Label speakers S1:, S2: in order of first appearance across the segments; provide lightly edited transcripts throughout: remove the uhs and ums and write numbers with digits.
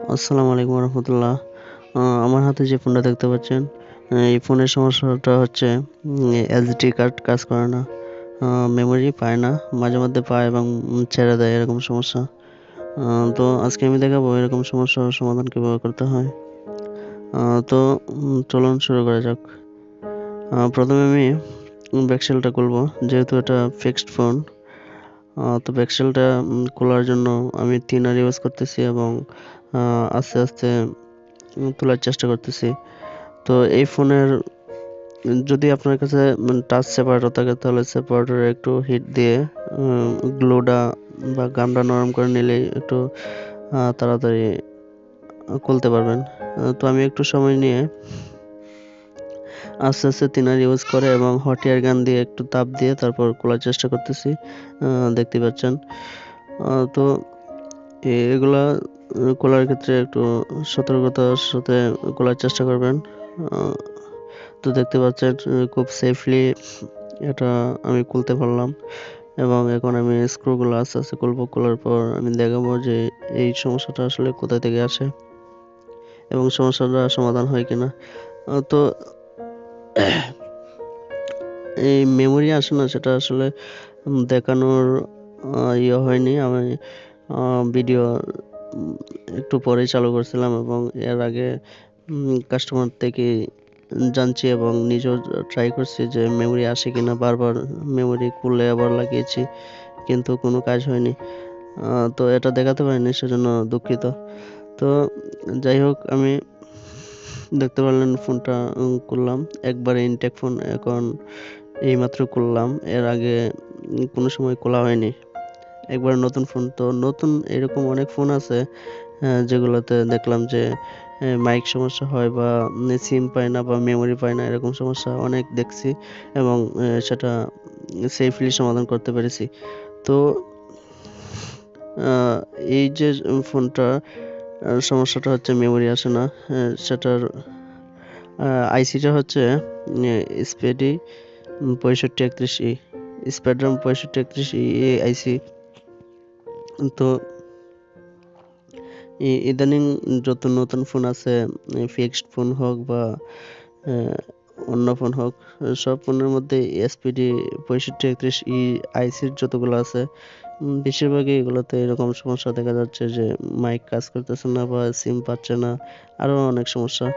S1: আসসালামু আলাইকুম রহমতুল্লাহ। আমার হাতে যে ফোনটা দেখতে পাচ্ছেন, এই ফোনের সমস্যাটা হচ্ছে এসডি কার্ড কাজ করে না, মেমোরি পায় না, মাঝে মধ্যে পায় এবং ছেড়ে দেয়, এরকম সমস্যা। তো আজকে আমি দেখাবো এরকম সমস্যার সমাধান কীভাবে করতে হয়। তো চলুন শুরু করা যাক। প্রথমে আমি ব্যাকসেলটা খুলবো, যেহেতু এটা ফিক্সড ফোন। তো ব্যাকসেলটা খোলার জন্য আমি থিনার ইউজ করতেছি এবং আস্তে আস্তে তোলার চেষ্টা করতেছি। তো এই ফোনের যদি আপনার কাছে টাচ সেপারেটর থাকে, তাহলে সেপারেটরে একটু হিট দিয়ে গ্লুটা বা গামটা নরম করে নিলেই একটু তাড়াতাড়ি খুলতে পারবেন। তো আমি একটু সময় নিয়ে আস্তে আস্তে থিনার ইউজ করে এবং হট এয়ার গান দিয়ে একটু তাপ দিয়ে তারপর খোলার চেষ্টা করতেছি, দেখতে পাচ্ছেন। তো এগুলা খোলার ক্ষেত্রে একটু সতর্কতার সাথে খোলার চেষ্টা করবেন। তো দেখতে পাচ্ছেন খুব সেফলি এটা আমি খুলতে পারলাম এবং এখন আমি স্ক্রুগুলো আস্তে আস্তে খুলবো। খোলার পর আমি দেখাবো যে এই সমস্যাটা আসলে কোথা থেকে আসে এবং সমস্যাটা সমাধান হয় কিনা। তো এই মেমোরি আসে না, সেটা আসলে দেখানোর ইয়ে হয়নি। আমি ভিডিও একটু পরেই চালু করছিলাম এবং এর আগে কাস্টমার থেকে জানছি এবং নিজেও ট্রাই করছি যে মেমোরি আসে কিনা। বারবার মেমোরি খুলে আবার লাগিয়েছি, কিন্তু কোনো কাজ হয়নি। তো এটা দেখাতে পারিনি, সেজন্য দুঃখিত। তো যাই হোক, আমি দেখতে পারলেন ফোনটা খুললাম, একবারে ইনটেক ফোন, এখন এইমাত্র খুললাম। এর আগে কোনো সময় খোলা হয়নি, একবার নতুন ফোন। তো নতুন এরকম অনেক ফোন আছে যেগুলোতে দেখলাম যে মাইক সমস্যা হয় বা সিম পায় না বা মেমোরি পায় না, এরকম সমস্যা অনেক দেখছি এবং সেটা সেফলি সমাধান করতে পেরেছি। তো এই যে ফোনটা সমস্যাটা হচ্ছে মেমোরি আসে না, সেটার আইসিটা হচ্ছে স্পেডি 6531E, স্প্যাড্রাম 6531E আইসি। তো ইদানিং যত নতুন ফোন আছে, ফিক্সড ফোন হোক বা অন্য ফোন হোক, সব ফোনের মধ্যে এসপিডি 6531E আইসির যতগুলো আছে, বেশিরভাগই এগুলোতে এরকম সমস্যা দেখা যাচ্ছে যে মাইক কাজ করতেছে না বা সিম পাচ্ছে না, আরও অনেক সমস্যা।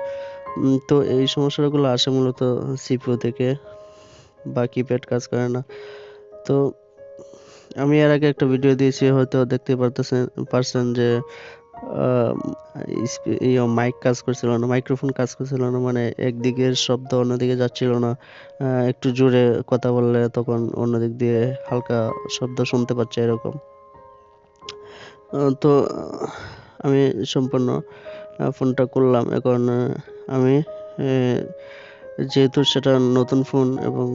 S1: তো এই সমস্যাগুলো আসে মূলত সিপিইউ থেকে, বা কিপ্যাড কাজ করে না। তো আমি এর আগে একটা ভিডিও দিয়েছি, হয়তো দেখতে পারছেন যে মাইক কাজ করছিল না, মাইক্রোফোন কাজ করছিল না, মানে একদিকের শব্দ অন্যদিকে যাচ্ছিল না। একটু জোরে কথা বললে তখন অন্যদিক দিয়ে হালকা শব্দ শুনতে পাচ্ছে, এরকম। তো আমি সম্পূর্ণ ফোনটা করলাম। এখন আমি যেহেতু সেটা নতুন ফোন এবং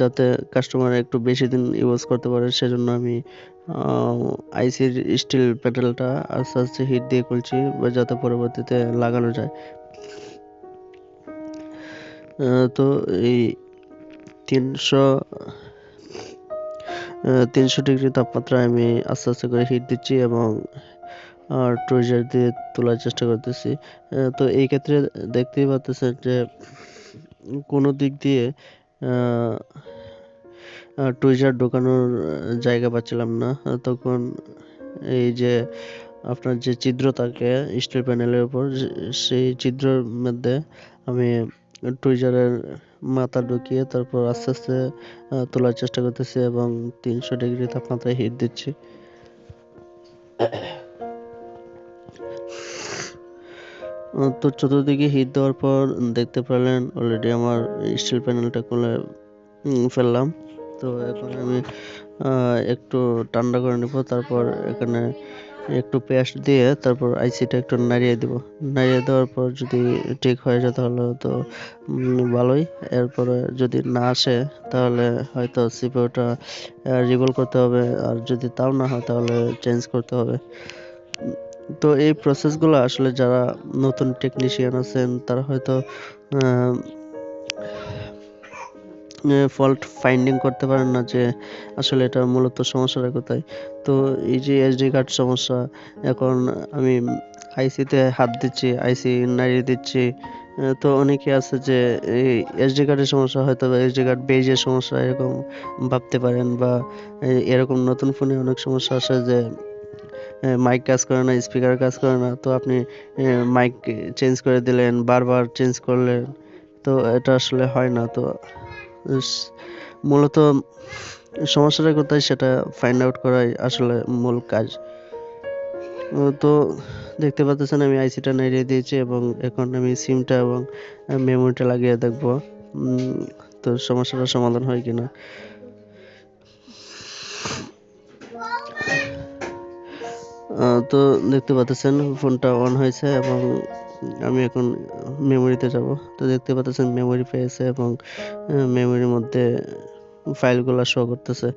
S1: যাতে কাস্টমার একটু বেশি দিন ইউজ করতে পারে, সেজন্য আমি আইসির স্টিল প্যাডেলটা আস্তে আস্তে হিট দিয়ে খুলছি, যাতে পরবর্তীতে লাগানো যায়। তো এই 300 ডিগ্রি তাপমাত্রায় আমি আস্তে আস্তে করে হিট দিচ্ছি এবং টুইজার দিয়ে তোলার চেষ্টা করতেছি। তো এই ক্ষেত্রে দেখতেই পাচ্ছেন যে কোনো দিক দিয়ে টুইজার ঢোকানোর জায়গা পাচ্ছিলাম না। তখন এই যে আপনার যে ছিদ্র থাকে স্টিল প্যানেলের উপর, সেই ছিদ্রের মধ্যে আমি টুইজারের মাথা ঢুকিয়ে তারপর আস্তে আস্তে তোলার চেষ্টা করতেছি এবং 300 ডিগ্রি তাপমাত্রায় হিট দিচ্ছি। তো চতুর্দিকে হিট দেওয়ার পর দেখতে পেলেন অলরেডি আমার স্টিল প্যানেলটা খুলে ফেললাম। তো এখন আমি একটু ঠান্ডা করে নেব, তারপর এখানে একটু পেস্ট দিয়ে তারপর আইসিটা একটু নাড়িয়ে দেব। নাড়িয়ে দেওয়ার পর যদি ঠিক হয়ে যায় তাহলে তো ভালোই। এরপরে যদি না আসে তাহলে হয়তো সিপিইউটা রিভল করতে হবে, আর যদি তাও না হয় তাহলে চেঞ্জ করতে হবে। তো এই প্রসেসগুলো আসলে যারা নতুন টেকনিশিয়ান আছেন তারা হয়তো ফল্ট ফাইন্ডিং করতে পারেন না যে আসলে এটা মূলত সমস্যাটা কোথায়। তো এই যে এসডি কার্ড সমস্যা, এখন আমি আইসিতে হাত দিচ্ছি, আইসি নাড়িয়ে দিচ্ছি, তো অনেকে আছে যে এই এসডি কার্ডের সমস্যা, হয়তো এসডি কার্ড বেজের সমস্যা এরকম ভাবতে পারেন, বা এরকম নতুন ফোনে অনেক সমস্যা আসে যে মাইক কাজ করে না, স্পিকার কাজ করে না, তো আপনি মাইক চেঞ্জ করে দিলেন, বারবার চেঞ্জ করলেন, তো এটা আসলে হয় না। তো মূলত সমস্যাটা কোথায় সেটা ফাইন্ড আউট করাই আসলে মূল কাজ। তো দেখতে পাচ্ছেন আমি আইসিটা নাড়িয়ে দিয়েছি এবং এখন আমি সিমটা এবং মেমোরিটা লাগিয়ে দেখবো তো সমস্যাটার সমাধান হয় কিনা। তো দেখতে পাচ্ছেন ফোনটা অন হয়েছে এবং আমি এখন মেমোরিতে যাব। তো দেখতে পাচ্ছেন মেমোরি পেয়েছে এবং মেমোরির মধ্যে ফাইলগুলো শো করতেছে।